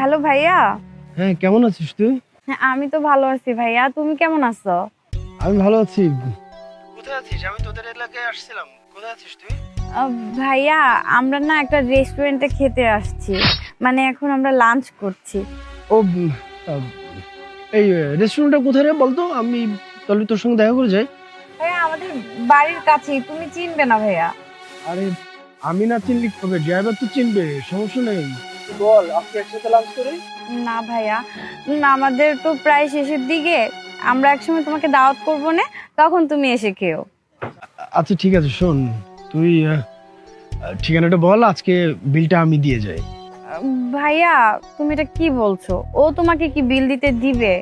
Hello ভাইয়া। হ্যাঁ, কেমন আছিস তুই? হ্যাঁ আমি তো ভালো আছি ভাইয়া, তুমি কেমন আছো? আমি ভালো আছি। কোথায় আছিস? আমি তোদের এলাকায় আসছিলাম। কোথায় আছিস তুই? ভাইয়া আমরা না একটা রেস্টুরেন্টে খেতে আসছি, মানে এখন আমরা লাঞ্চ করছি। ও আহ, এই রেস্টুরেন্টটা কোথায় রে বলতো, আমি তাহলে তোর সঙ্গে দেখা করে যাই। ভাইয়া আমাদের বাড়ির কাছেই, তুমি চিনবে না ভাইয়া? আরে আমি না চিনলি হবে, ড্রাইভার তো চিনবে, সমস্যা নেই। বল আজকে একসাথে লাঞ্চ করি। না ভাইয়া, না আমাদের তো প্রায় শেষের দিকে, আমরা একসময় তোমাকে দাওয়াত করবো না, তখন তুমি এসে খেও। আচ্ছা ঠিক আছে, শোন তুই ঠিকানাটা বল, আজকে বিলটা আমি দিয়ে যাই। ভাইয়া তুমি এটা কি বলছো? ও তোমাকে কি বিল দিতে দিবে?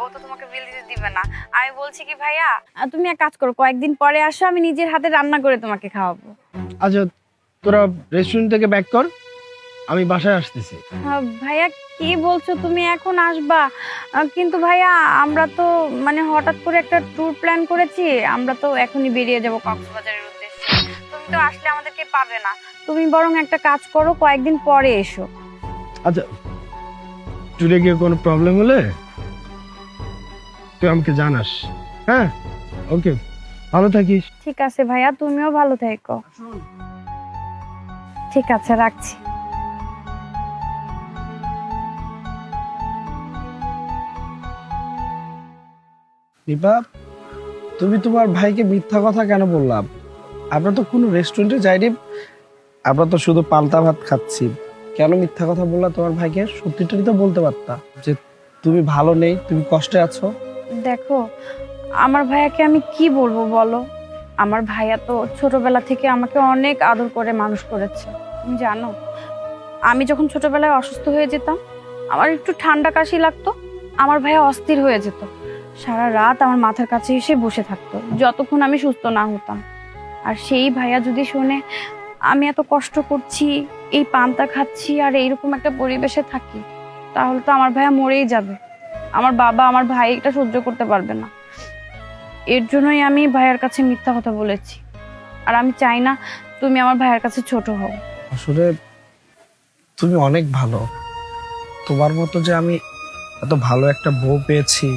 ও তো তোমাকে বিল দিতে দিবে না। আমি বলছি কি ভাইয়া, তুমি এক কাজ করো, কয়েকদিন পরে আসো, আমি নিজের হাতে রান্না করে তোমাকে খাওয়াবো। আচ্ছা তোরা রেস্টুরেন্ট থেকে ব্যাক কর, আমি বাসায় আসতেছি। ভাইয়া কি বলছো, তুমি এখন আসবা? কিন্তু ভাইয়া আমরা তো মানে হঠাৎ করে একটা ট্যুর প্ল্যান করেছি, আমরা তো এখনই বেরিয়ে যাব কক্সবাজারের উদ্দেশ্যে। তুমি তো আসলে আমাদেরকে পাবে না, তুমি বরং একটা কাজ করো, কয়েকদিন পরে এসো। আচ্ছা ট্যুরে গিয়ে কোনো প্রবলেম হলে তুই আমাকে জানাস। হ্যাঁ ওকে, ভালো থাকিস। ঠিক আছে ভাইয়া, তুমিও ভালো থেকো। ঠিক আছে, রাখছি। দীপা, তুমি তোমার ভাইকে মিথ্যা কথা কেন বললাম? আমরা তো কোনো রেস্টুরেন্টে যাইনি, আমরা তো শুধু পান্তা ভাত খাচ্ছি। কেন মিথ্যা কথা বললা তোমার ভাইকে? সত্যিটাই তো বলতে পারতা যে তুমি ভালো নেই, তুমি কষ্টে আছো। দেখো আমার ভাইয়াকে আমি কি বলবো বলো, আমার ভাইয়া তো ছোটবেলা থেকে আমাকে অনেক আদর করে মানুষ করেছে। তুমি জানো, আমি যখন ছোটবেলায় অসুস্থ হয়ে যেতাম, আমার একটু ঠান্ডা কাশি লাগতো, আমার ভাইয়া অস্থির হয়ে যেত, সারা রাত আমার মাথার কাছে এসে বসে থাকতো যতক্ষণ আমি সুস্থ না হতাম। আর সেই ভাইয়া যদি শোনে আমি এত কষ্ট করছি, এই পান্তা খাচ্ছি আর এইরকম একটা পরিবেশে থাকি, তাহলে তো আমার ভাইয়া মরেই যাবে। আমার বাবা আমার ভাই এটা সহ্য করতে পারবে না। এর জন্যই আমি ভাইয়ার কাছে মিথ্যা কথা বলেছি। আর আমি চাই না তুমি আমার ভাইয়ার কাছে ছোট হও। আসলে তুমি অনেক ভালো, তোমার মতো যে আমি এত ভালো একটা বউ পেয়েছি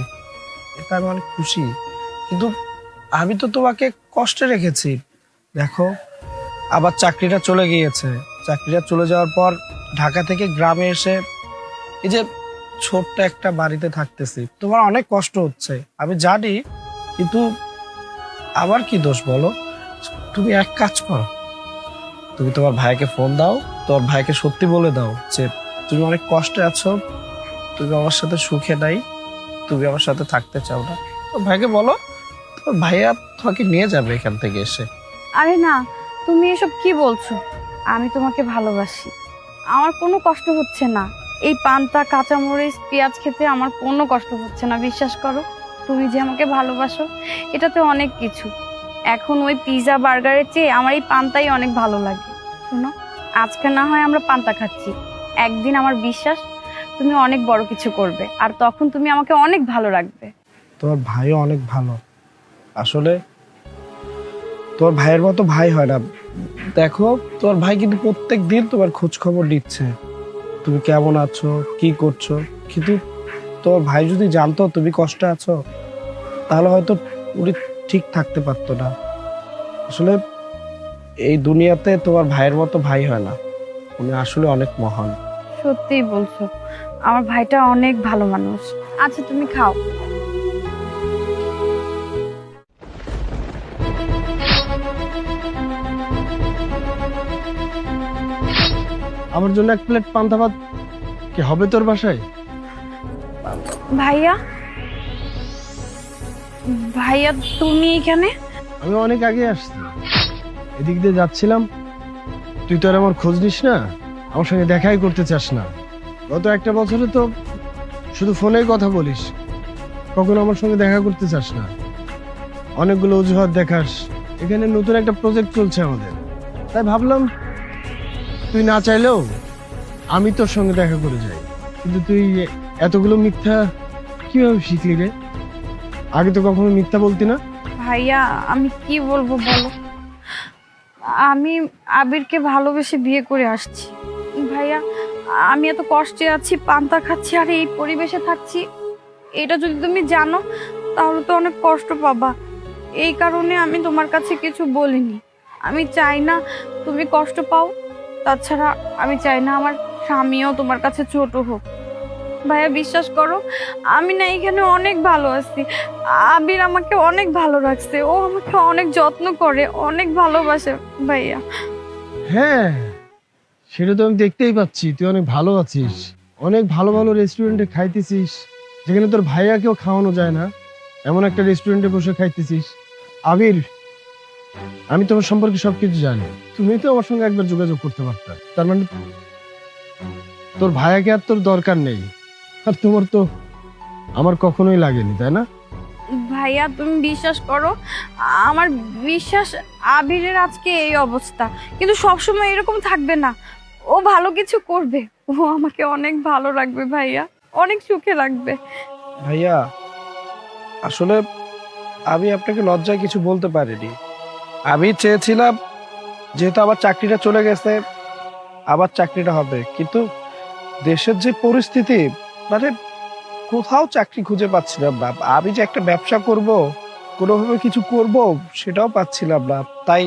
এটা আমি অনেক খুশি। কিন্তু আমি তো তোমাকে কষ্টে রেখেছি। দেখো, আবার চাকরিটা চলে গিয়েছে, চাকরিটা চলে যাওয়ার পর ঢাকা থেকে গ্রামে এসে এই যে ছোট্ট একটা বাড়িতে থাকতেছি, তোমার অনেক কষ্ট হচ্ছে আমি জানি, কিন্তু আমার কি দোষ বলো? তুমি এক কাজ করো, তুমি তোমার ভাইকে ফোন দাও, তোমার ভাইকে সত্যি বলে দাও যে তুমি অনেক কষ্টে আছো, তুমি আমার সাথে সুখে নাই, তুমি আমার সাথে থাকতে চাও না। তো ভাইকে বলো, তোমার ভাইয়া তোমাকে নিয়ে যাবে এখান থেকে এসে। আরে না, তুমি এসব কি বলছো? আমি তোমাকে ভালোবাসি, আমার কোনো কষ্ট হচ্ছে না। এই পান্তা কাঁচামরিচ পেঁয়াজ খেতে আমার কোনো কষ্ট হচ্ছে না, বিশ্বাস করো। তুমি যে আমাকে ভালোবাসো এটাতে অনেক কিছু। এখন ওই পিৎজা বার্গারের চেয়ে আমার এই পান্তাই অনেক ভালো লাগে। শোনো, আজকে না হয় আমরা পান্তা খাচ্ছি, একদিন আমার বিশ্বাস তুমি অনেক বড় কিছু করবে, আর তখন তুমি আমাকে অনেক ভালো রাখবে। তোমার ভাইও অনেক ভালো। আসলে তোমার ভাইয়ের মতো ভাই হয় না। দেখো, তোমার ভাই কিন্তু প্রত্যেক দিন তোমার খোঁজ খবর নিচ্ছে, তুমি কেমন আছো, কি করছো। কিন্তু তোমার ভাই যদি জানতো তুমি কষ্টে আছো, তাহলে হয়তো উনি ঠিক থাকতে পারতো না। আসলে এই দুনিয়াতে তোমার ভাইয়ের মতো ভাই হয় না, উনি আসলে অনেক মহান। সত্যিই বলছো, আমার ভাইটা অনেক ভালো মানুষ। আচ্ছা তুমি খাও। আমার জন্য এক প্লেট পান্তা ভাত কি হবে তোর বাসায়? ভাইয়া, ভাইয়া তুমি এখানে? আমি অনেক আগে আসছি, এদিক দিয়ে যাচ্ছিলাম, তুই তো আর আমার খোঁজ নিস না, আমার সঙ্গে দেখাই করতে চাস না। গত একটা বছরে তো শুধু ফোনেই কথা বলিস, কখনো আমার সঙ্গে দেখা করতে চাস না, অনেকগুলো অজুহাত দেখাস। এখানে নতুন একটা প্রজেক্ট চলছে আমাদের, তাই ভাবলাম তুই না চাইলেও আমি তোর সঙ্গে দেখা করে যাই। কিন্তু তুই এতগুলো মিথ্যা কিভাবে শিখলি রে? আগে তো কখনো মিথ্যা বলতি না। ভাইয়া আমি কি বলবো বলো, আমি আবিরকে ভালোবেসে বিয়ে করে আসছি। ভাইয়া আমি এত কষ্টে আছি, পান্তা খাচ্ছি আর এই পরিবেশে থাকছি, এটা যদি তুমি জানো তাহলে তো অনেক কষ্ট পাবা। এই কারণে আমি তোমার কাছে কিছু বলিনি। আমি চাই না তুমি কষ্ট পাও, তাছাড়া আমি চাই না আমার স্বামীও তোমার কাছে ছোট হোক। ভাইয়া বিশ্বাস করো, আমি না এখানে অনেক ভালো আছি। আবির আমাকে অনেক ভালো রাখছে, ও আমাকে অনেক যত্ন করে, অনেক ভালোবাসে ভাইয়া। হ্যাঁ, সেটা তো আমি দেখতেই পাচ্ছি, তুই অনেক ভালো আছিস, অনেক ভালো ভালো রেস্টুরেন্টে খাইতেছিস, যেখানে তোর ভাইয়াকেও খাওয়ানো যায় না এমন একটা রেস্টুরেন্টে বসে খাইতেছিস। আবির, আমি তোমার সম্পর্কে সবকিছু জানি, তুমি তো আমার সঙ্গে একবার যোগাযোগ করতে পারতা। তার মানে তোর ভাইয়াকে আর তোর দরকার নেই, আর তোমার তো আমার কখনোই লাগেনি, তাই না? ভাইয়া তুমি বিশ্বাস করো, আমার বিশ্বাস আবিরের আজকে এই অবস্থা, কিন্তু সবসময় এরকম থাকবে না। ও ভালো কিছু করবে, ও আমাকে অনেক ভালো রাখবে ভাইয়া, অনেক সুখে রাখবে। ভাইয়া আসলে আমি আপনাকে লজ্জায় কিছু বলতে পারিনি। আমি চেয়েছিলাম যেহেতু আমার চাকরিটা চলে গেছে আবার চাকরিটা হবে, কিন্তু দেশের যে পরিস্থিতি, মানে কোথাও চাকরি খুঁজে পাচ্ছিলাম না। আমি যে একটা ব্যবসা করব, কোনোভাবে কিছু করব, সেটাও পাচ্ছিলাম না। তাই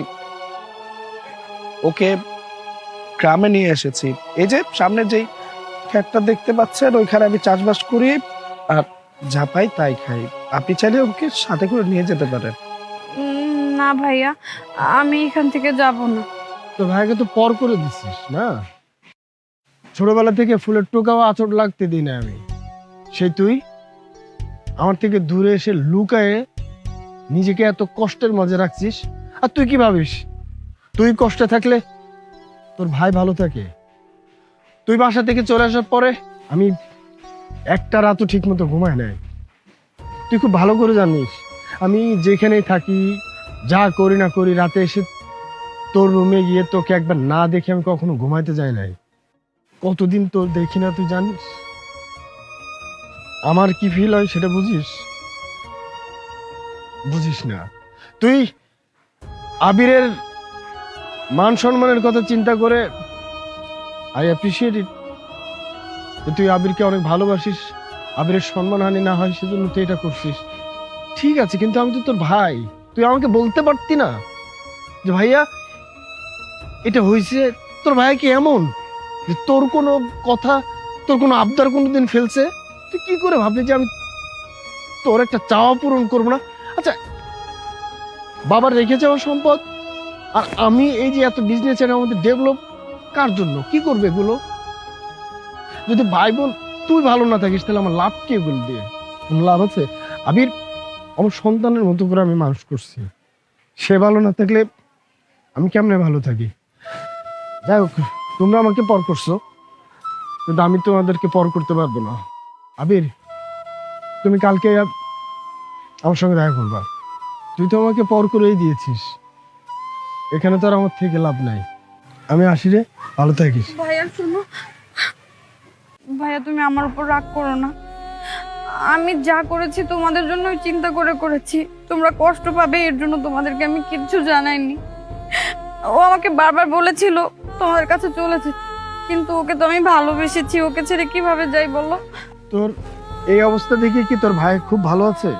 ওকে গ্রামে নিয়ে এসেছি। এই যে সামনে যেই ক্ষেতটা দেখতে পাচ্ছেন, ওইখানে আমি চাষবাস করি আর যা পাই তাই খাই। আপনি চাইলে ওকে সাথে করে নিয়ে যেতে পারেন। না ভাইয়া, আমি এখান থেকে যাব না। তোর ভাইকে তো পর করে দিচ্ছিস না, ছোটবেলা থেকে ফুলের টোকাও আঁচড় লাগতে দিই না আমি, সেই তুই আমার থেকে দূরে এসে লুকায়ে নিজেকে এত কষ্টের মাঝে রাখছিস। আর তুই কি ভাবিস তুই কষ্টে থাকলে তোর ভাই ভালো থাকে? তুই বাসা থেকে চলে আসার পরে আমি একটা রাতও ঠিক মতো ঘুমাই নাই। তুই খুব ভালো করে জানিস আমি যেখানেই থাকি, যা করি না করি, রাতে এসে তোর রুমে গিয়ে তোকে একবার না দেখে আমি কখনো ঘুমাইতে যাই নাই। কতদিন তোর দেখি না, তুই জানিস আমার কি ফিল হয় সেটা বুঝিস? বুঝিস না। তুই আবিরের মান সম্মানের কথা চিন্তা করে আই অ্যাপ্রিসিয়েট ইট, তুই আবিরকে অনেক ভালোবাসিস, আবিরের সম্মানহানি না হয় সেজন্য তুই এটা করছিস। ঠিক আছে, কিন্তু আমি তো তোর ভাই, তুই আমাকে বলতে পারতি না যে ভাইয়া এটা হয়েছে? তোর ভাই কি এমন যে তোর কোনো কথা, তোর কোনো আবদার কোনোদিন ফেলছে? তুই কি করে ভাবলি যে আমি তোর একটা চাওয়া পূরণ করবো না? আচ্ছা, বাবার রেখে যাওয়া সম্পদ আর আমি এই যে এত বিজনেস এর আমাদের ডেভেলপ, কার জন্য কি করবে এগুলো? যদি ভাই বোন তুই ভালো না থাকিস তাহলে আমার লাভ কি এগুলো দিয়ে? কোনো লাভ আছে? আবির আমার সন্তানের মতো করে আমি মানুষ করছি, সে ভালো না থাকলে আমি কেমনে ভালো থাকি? যাই হোক, তোমরা আমাকে পর করছো, কিন্তু আমি তোমাদেরকে পর করতে পারবো না। আবির, তুমি কালকে আমার সঙ্গে দেখা করবা। তুই তো আমাকে পর করেই দিয়েছিস, এখানে তো আর আমার থেকে লাভ নাই। আমি আসি রে, ভালো থাকিস। ভাইয়া শোনো, ভাইয়া তুমি আমার উপর রাগ করো না। আমি যা করেছি তোমাদের জন্য চিন্তা করে করেছি, তোমরা কষ্ট পাবে এর জন্য তোমাদেরকে আমি কিচ্ছু জানাইনি। ও আমাকে বারবার বলেছিল তোমাদের কাছে চলে যেতে, কিন্তু ওকে তো আমি ভালোবেসেছি, ওকে ছেড়ে কিভাবে যাই বলো? তোর এই অবস্থা দেখে কি তোর ভাই খুব ভালো আছে?